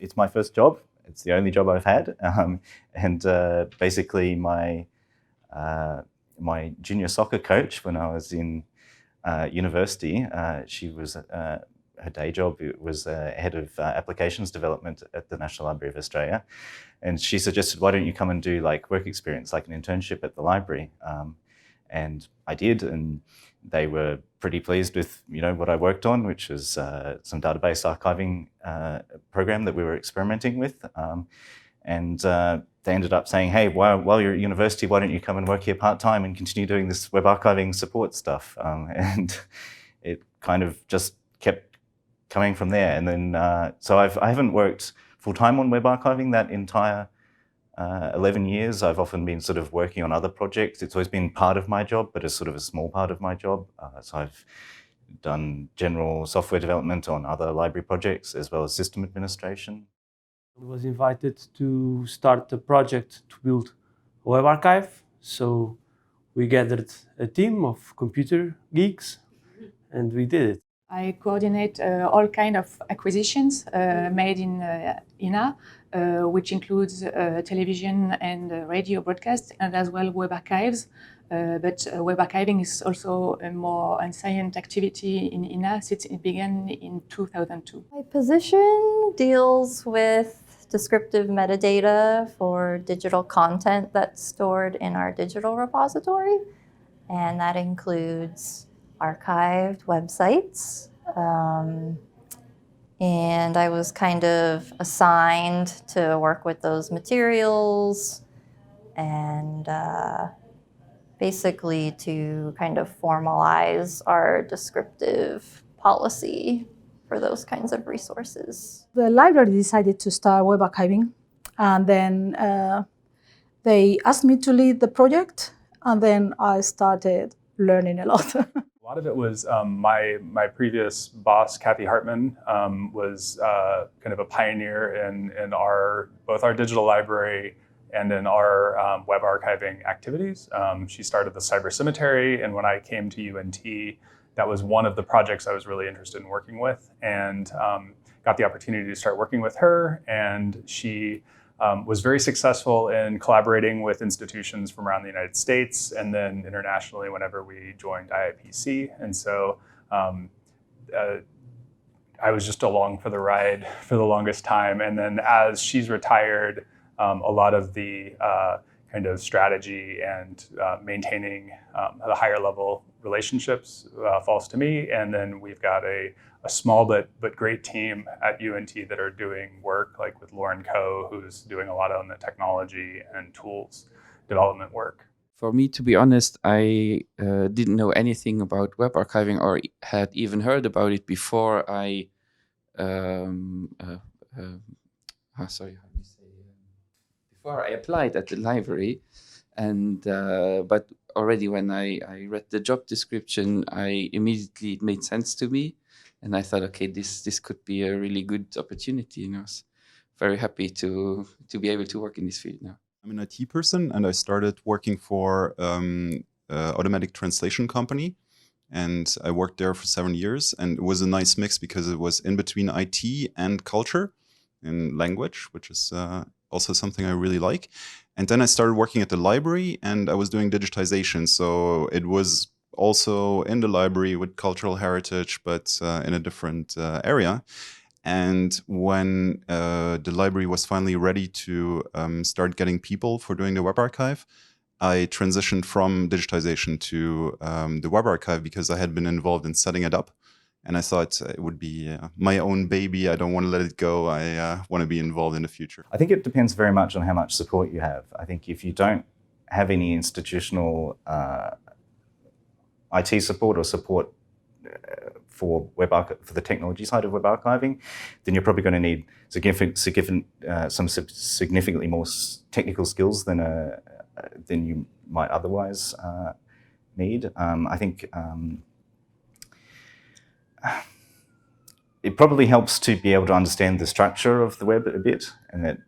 it's my first job. It's the only job I've had, and basically my junior soccer coach when I was in university, she was her day job was head of applications development at the National Library of Australia, and she suggested, why don't you come and do like work experience, like an internship at the library? And I did, and they were pretty pleased with what I worked on, which was some database archiving program that we were experimenting with. And they ended up saying, hey, while you're at university, why don't you come and work here part-time and continue doing this web archiving support stuff? And it kind of just kept coming from there. And then, so I haven't worked full-time on web archiving that entire 11 years. I've often been sort of working on other projects. It's always been part of my job, but it's sort of a small part of my job. So I've done general software development on other library projects, as well as system administration. I was invited to start a project to build a web archive. So we gathered a team of computer geeks and we did it. I coordinate all kinds of acquisitions made in INA, which includes television and radio broadcasts, and as well web archives. But web archiving is also a more ancient activity in INA since it began in 2002. My position deals with descriptive metadata for digital content that's stored in our digital repository, and that includes archived websites. And I was kind of assigned to work with those materials and basically to kind of formalize our descriptive policy for those kinds of resources. The library decided to start web archiving, and then they asked me to lead the project, and then I started learning a lot. A lot of it was my previous boss, Kathy Hartman, was kind of a pioneer in both our digital library and in our web archiving activities. She started the Cyber Cemetery, and when I came to UNT, that was one of the projects I was really interested in working with, and got the opportunity to start working with her. And she was very successful in collaborating with institutions from around the United States and then internationally whenever we joined IIPC. And so I was just along for the ride for the longest time. And then as she's retired, a lot of the kind of strategy and maintaining the higher level relationships falls to me. And then we've got a small but great team at UNT that are doing work, like with Lauren Coe, who's doing a lot on the technology and tools development work. For me, to be honest, I didn't know anything about web archiving or had even heard about it before I before I applied at the library. And but already when I read the job description, it made sense to me. And I thought, okay, this could be a really good opportunity. And I was very happy to be able to work in this field now. I'm an IT person, and I started working for an automatic translation company. And I worked there for 7 years. And it was a nice mix because it was in between IT and culture and language, which is also something I really like. And then I started working at the library, and I was doing digitization. So it was also in the library with cultural heritage, but in a different area. And when the library was finally ready to start getting people for doing the web archive, I transitioned from digitization to the web archive because I had been involved in setting it up. And I thought it would be my own baby. I don't want to let it go. I want to be involved in the future. I think it depends very much on how much support you have. I think if you don't have any institutional IT support or support for the technology side of web archiving, then you're probably going to need some significantly more technical skills than you might otherwise need. I think it probably helps to be able to understand the structure of the web a bit, and that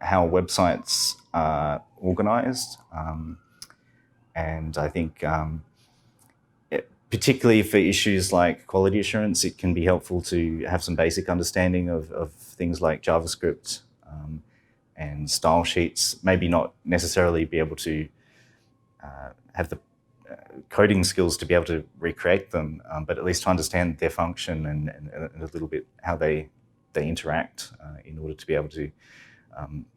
how websites are organized. And I think particularly for issues like quality assurance, it can be helpful to have some basic understanding of things like JavaScript and style sheets. Maybe not necessarily be able to have the coding skills to be able to recreate them, but at least to understand their function and a little bit how they interact in order to be able to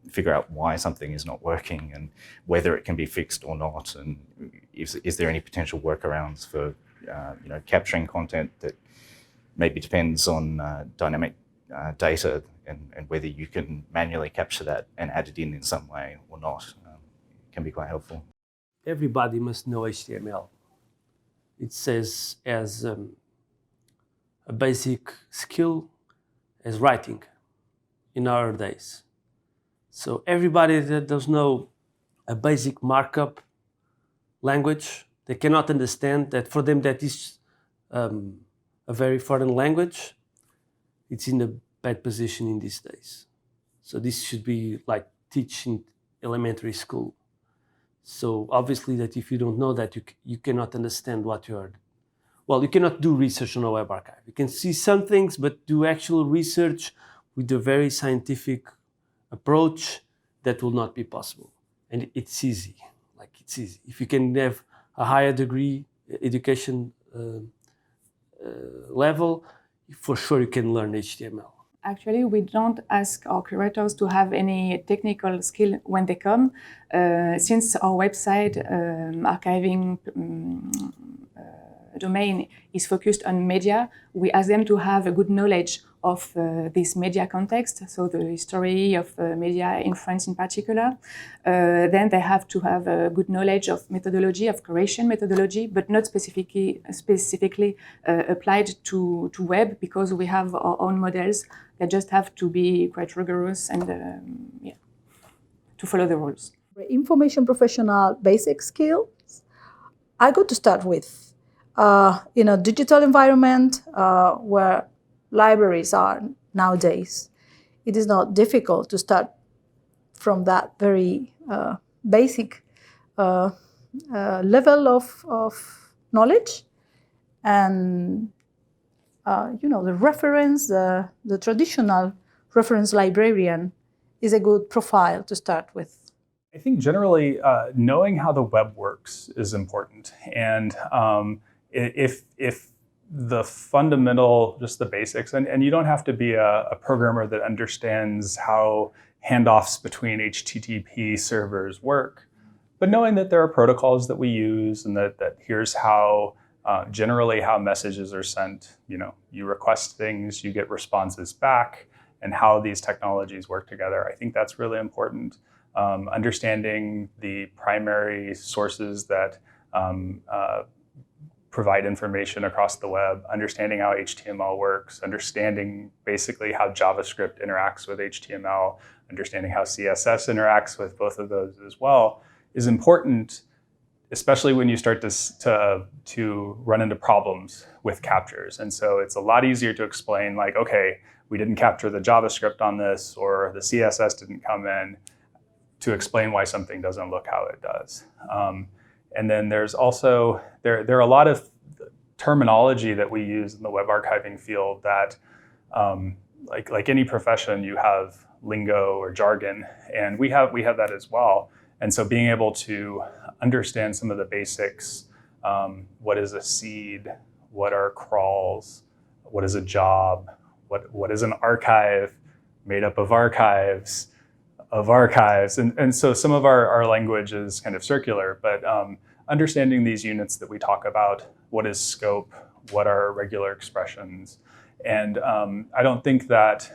figure out why something is not working and whether it can be fixed or not, and is there any potential workarounds for capturing content that maybe depends on dynamic data and whether you can manually capture that and add it in some way or not. Can be quite helpful. Everybody must know HTML. It says as a basic skill as writing in our days. So everybody that does know a basic markup language, they cannot understand that for them that is a very foreign language. It's in a bad position in these days. So this should be like teaching elementary school. So obviously that if you don't know that, you cannot understand what you are. Well, you cannot do research on a web archive. You can see some things, but do actual research with a very scientific approach, that will not be possible. And it's easy, it's easy. If you can have a higher degree education level, for sure you can learn HTML. Actually, we don't ask our curators to have any technical skill when they come. Since our website archiving domain is focused on media, we ask them to have a good knowledge of this media context, so the history of media in France in particular. Then they have to have a good knowledge of methodology, of curation methodology, but not specifically applied to web, because we have our own models that just have to be quite rigorous and to follow the rules. Information professional basic skills, I got to start with in a digital environment where libraries are nowadays. It is not difficult to start from that very basic level of knowledge, and the reference, the traditional reference librarian is a good profile to start with. I think generally knowing how the web works is important, and if the fundamental, just the basics, and you don't have to be a programmer that understands how handoffs between HTTP servers work, but knowing that there are protocols that we use and that here's how generally how messages are sent. You request things, you get responses back, and how these technologies work together. I think that's really important. Understanding the primary sources that provide information across the web, understanding how HTML works, understanding basically how JavaScript interacts with HTML, understanding how CSS interacts with both of those as well, is important, especially when you start to run into problems with captures. And so it's a lot easier to explain, like, okay, we didn't capture the JavaScript on this, or the CSS didn't come in, to explain why something doesn't look how it does. And then there's also, there are a lot of terminology that we use in the web archiving field that, like any profession, you have lingo or jargon, and we have that as well. And so being able to understand some of the basics, what is a seed, what are crawls, what is a job, what is an archive made up of archives, and so some of our language is kind of circular, but understanding these units that we talk about, what is scope, what are regular expressions, and I don't think that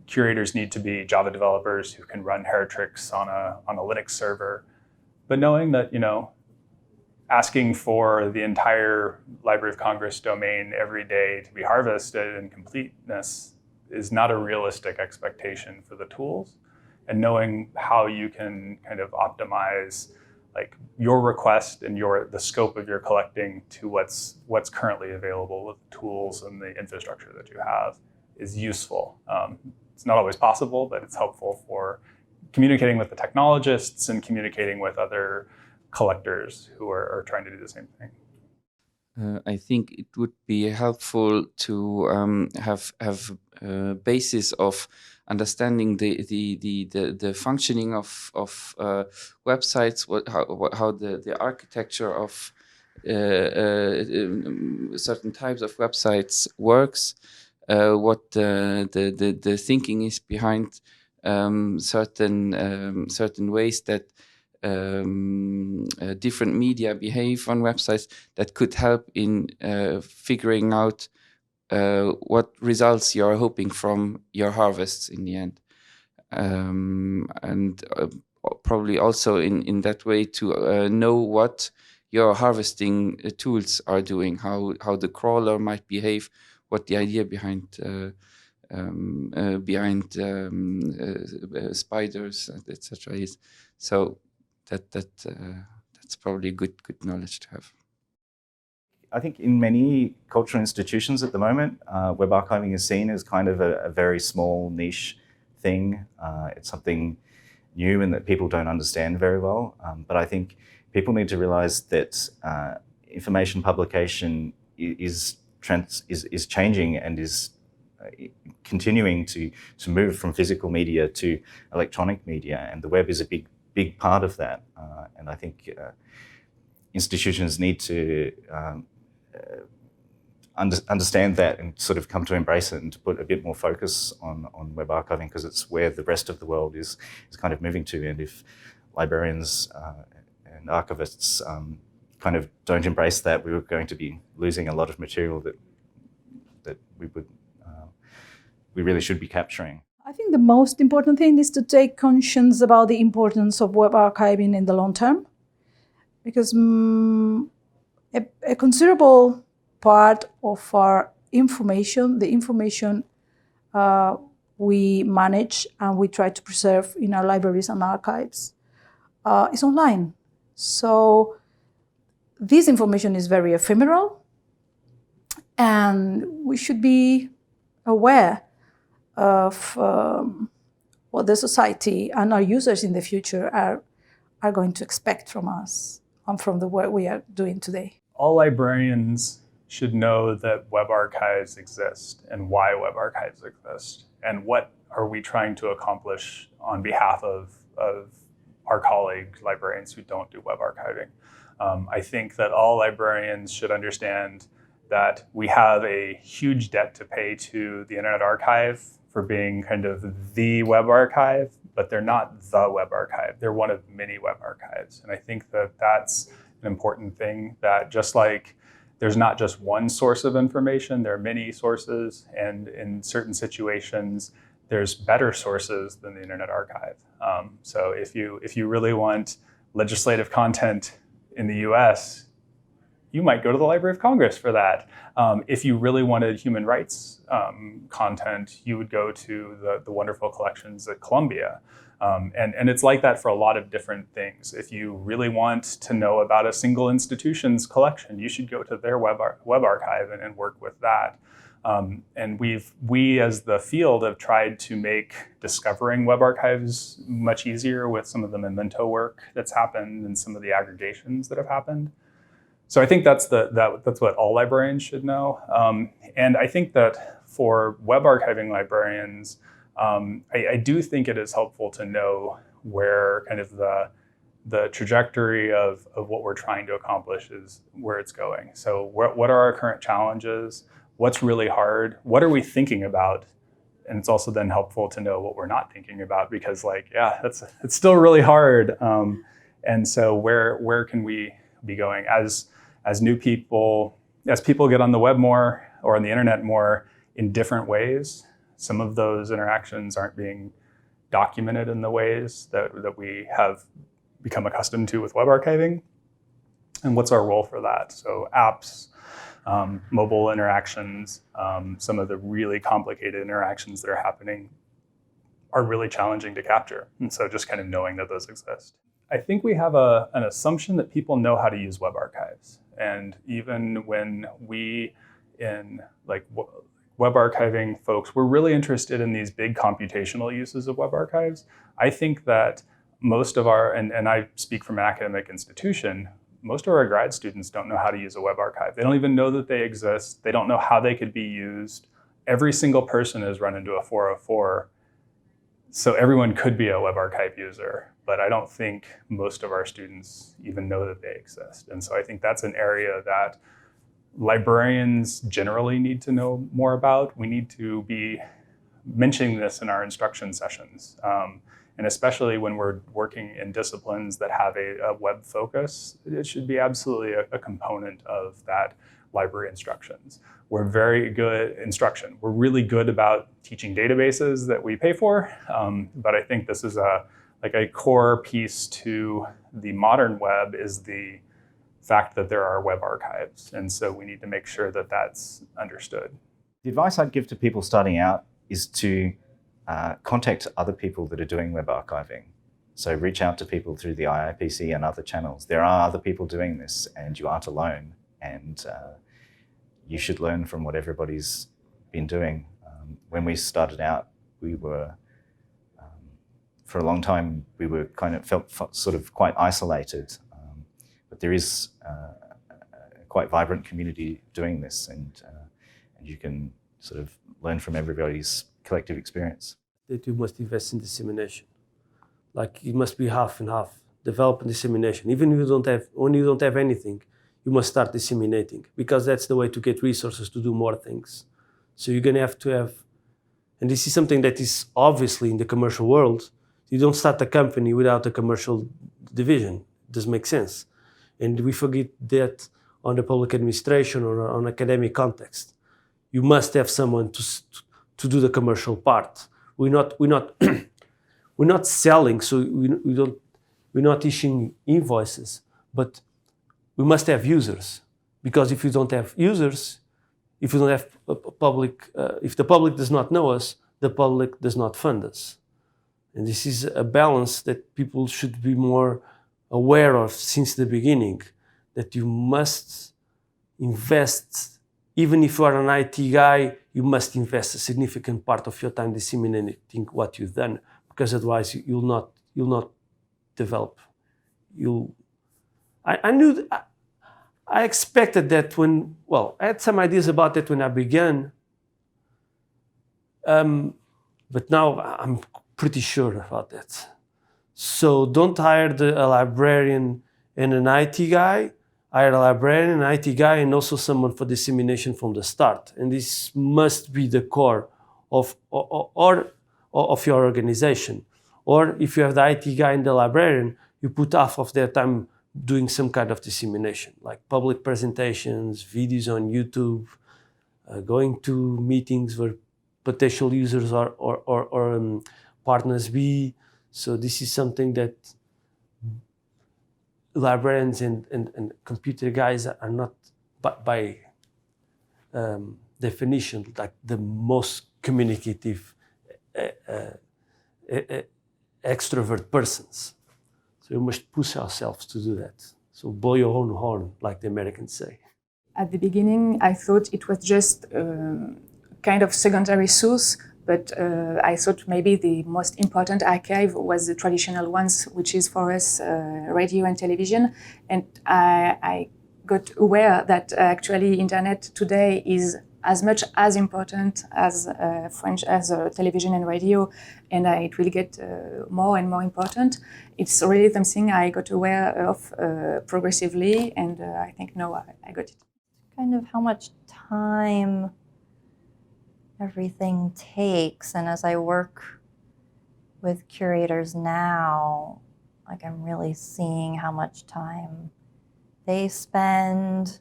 curators need to be Java developers who can run hair tricks on a Linux server, but knowing that asking for the entire Library of Congress domain every day to be harvested in completeness is not a realistic expectation for the tools. And knowing how you can kind of optimize like your request and the scope of your collecting to what's currently available with the tools and the infrastructure that you have is useful. It's not always possible, but it's helpful for communicating with the technologists and communicating with other collectors who are trying to do the same thing. I think it would be helpful to have a basis of understanding the functioning of websites, how the architecture of certain types of websites works, what the thinking is behind certain ways that different media behave on websites, that could help in figuring out what results you're hoping from your harvests in the end. And probably also in that way to know what your harvesting tools are doing, how the crawler might behave, what the idea behind spiders, etc. is. So that's probably good knowledge to have. I think in many cultural institutions at the moment, web archiving is seen as kind of a very small niche thing. It's something new and that people don't understand very well. But I think people need to realize that information publication is changing and is continuing to move from physical media to electronic media, and the web is a big part of that. And I think institutions need to understand that and sort of come to embrace it and to put a bit more focus on web archiving, because it's where the rest of the world is kind of moving to. And if librarians and archivists kind of don't embrace that, we were going to be losing a lot of material that we really should be capturing. I think the most important thing is to take conscience about the importance of web archiving in the long term, because a considerable part of our information, the information we manage and we try to preserve in our libraries and archives, is online. So this information is very ephemeral, and we should be aware of what the society and our users in the future are going to expect from us and from the work we are doing today. All librarians should know that web archives exist and why web archives exist, and what are we trying to accomplish on behalf of our colleagues, librarians who don't do web archiving. I think that all librarians should understand that we have a huge debt to pay to the Internet Archive for being kind of the web archive, but they're not the web archive. They're one of many web archives. And I think that that's an important thing, that just like there's not just one source of information, there are many sources, and in certain situations, there's better sources than the Internet Archive. So if you really want legislative content in the US, you might go to the Library of Congress for that. If you really wanted human rights content, you would go to the wonderful collections at Columbia. And it's like that for a lot of different things. If you really want to know about a single institution's collection, you should go to their web archive and work with that. And we as the field have tried to make discovering web archives much easier with some of the memento work that's happened and some of the aggregations that have happened. So I think that's what all librarians should know. And I think that for web archiving librarians, I do think it is helpful to know where kind of the trajectory of what we're trying to accomplish is, where it's going. So what are our current challenges? What's really hard? What are we thinking about? And it's also then helpful to know what we're not thinking about, because it's still really hard. And so where can we be going as new people, as people get on the web more or on the internet more in different ways? Some of those interactions aren't being documented in the ways that we have become accustomed to with web archiving. And what's our role for that? So apps, mobile interactions, some of the really complicated interactions that are happening are really challenging to capture. And so just kind of knowing that those exist. I think we have an assumption that people know how to use web archives. And even when we in web archiving folks, we're really interested in these big computational uses of web archives. I think that most of our, and I speak from an academic institution, most of our grad students don't know how to use a web archive. They don't even know that they exist. They don't know how they could be used. Every single person has run into a 404. So everyone could be a web archive user, but I don't think most of our students even know that they exist. And so I think that's an area that librarians generally need to know more about. We need to be mentioning this in our instruction sessions. And especially when we're working in disciplines that have a web focus, it should be absolutely a component of that library instructions. We're very good instruction. We're really good about teaching databases that we pay for, but I think this is a core piece to the modern web is the fact that there are web archives. And so we need to make sure that that's understood. The advice I'd give to people starting out is to contact other people that are doing web archiving. So reach out to people through the IIPC and other channels. There are other people doing this and you aren't alone. And you should learn from what everybody's been doing. When we started out, we were, for a long time, we were felt sort of quite isolated. But there is a quite vibrant community doing this, and you can sort of learn from everybody's collective experience. That you must invest in dissemination. Like it must be half and half, develop and dissemination. Even if when you don't have anything, you must start disseminating, because that's the way to get resources to do more things. So you're gonna have to have, and this is something that is obviously in the commercial world, you don't start a company without a commercial division. It doesn't make sense. And we forget that on the public administration or on academic context. You must have someone to do the commercial part. We're not selling, so we're not issuing invoices, but we must have users, because if you don't have users, if you don't have public, if the public does not know us, the public does not fund us. And this is a balance that people should be more aware of since the beginning, that you must invest, even if you are an IT guy, you must invest a significant part of your time disseminating what you've done, because otherwise you'll not develop. I expected that I had some ideas about that when I began, but now I'm pretty sure about that. So don't hire a librarian and an IT guy, hire a librarian, an IT guy, and also someone for dissemination from the start. And this must be the core of your organization. Or if you have the IT guy and the librarian, you put half of their time doing some kind of dissemination, like public presentations, videos on YouTube, going to meetings where potential users or partners be. So this is something that librarians and computer guys are not, by definition, like the most communicative extrovert persons. So we must push ourselves to do that. So blow your own horn, like the Americans say. At the beginning, I thought it was just kind of secondary source, but I thought maybe the most important archive was the traditional ones, which is for us radio and television. And I got aware that actually internet today is as much as important as television and radio, and it will get more and more important. It's really something I got aware of progressively, and I think now I got it. Kind of how much time everything takes, and as I work with curators now, like I'm really seeing how much time they spend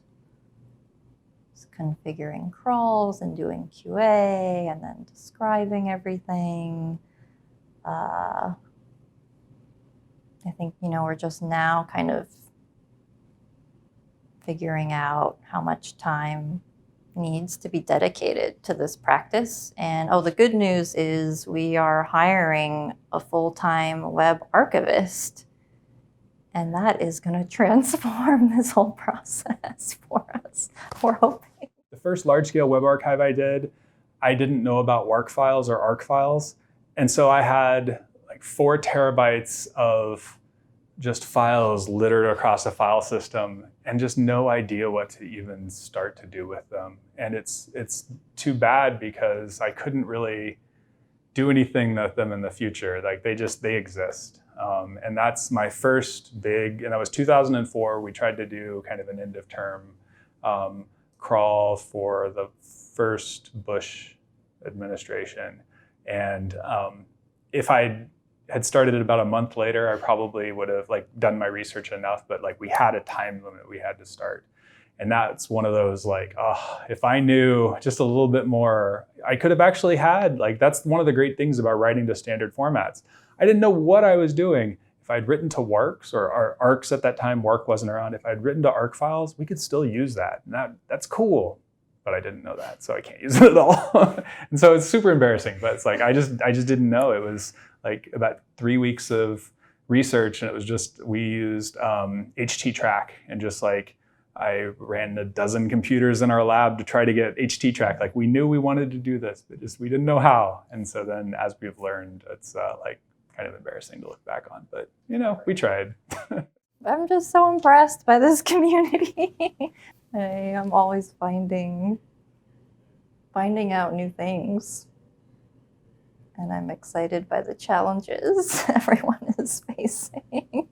configuring crawls and doing QA and then describing everything. I think, we're just now kind of figuring out how much time needs to be dedicated to this practice. And the good news is we are hiring a full-time web archivist, and that is going to transform this whole process for us, we're hoping. The first large-scale web archive I did, I didn't know about WARC files or ARC files. And so I had like 4 terabytes of just files littered across a file system and just no idea what to even start to do with them. And it's too bad because I couldn't really do anything with them in the future. Like they exist. And that's my first big, and that was 2004. We tried to do kind of an end of term crawl for the first Bush administration. And if I had started it about a month later, I probably would have like done my research enough, but like we had a time limit we had to start. And that's one of those like, oh, if I knew just a little bit more, I could have actually had, like, that's one of the great things about writing to standard formats. I didn't know what I was doing. If I'd written to WARCs or ARCs at that time, WARC wasn't around. If I'd written to ARC files, we could still use that. And that's cool, but I didn't know that, so I can't use it at all. And so it's super embarrassing, but it's like, I just didn't know. It was like about 3 weeks of research, and it was just, we used HT-track, and just like, I ran a dozen computers in our lab to try to get HT-track. Like, we knew we wanted to do this, but just we didn't know how. And so then as we've learned, it's like kind of embarrassing to look back on, but you know, we tried. I'm just so impressed by this community. I am always finding out new things. And I'm excited by the challenges everyone is facing.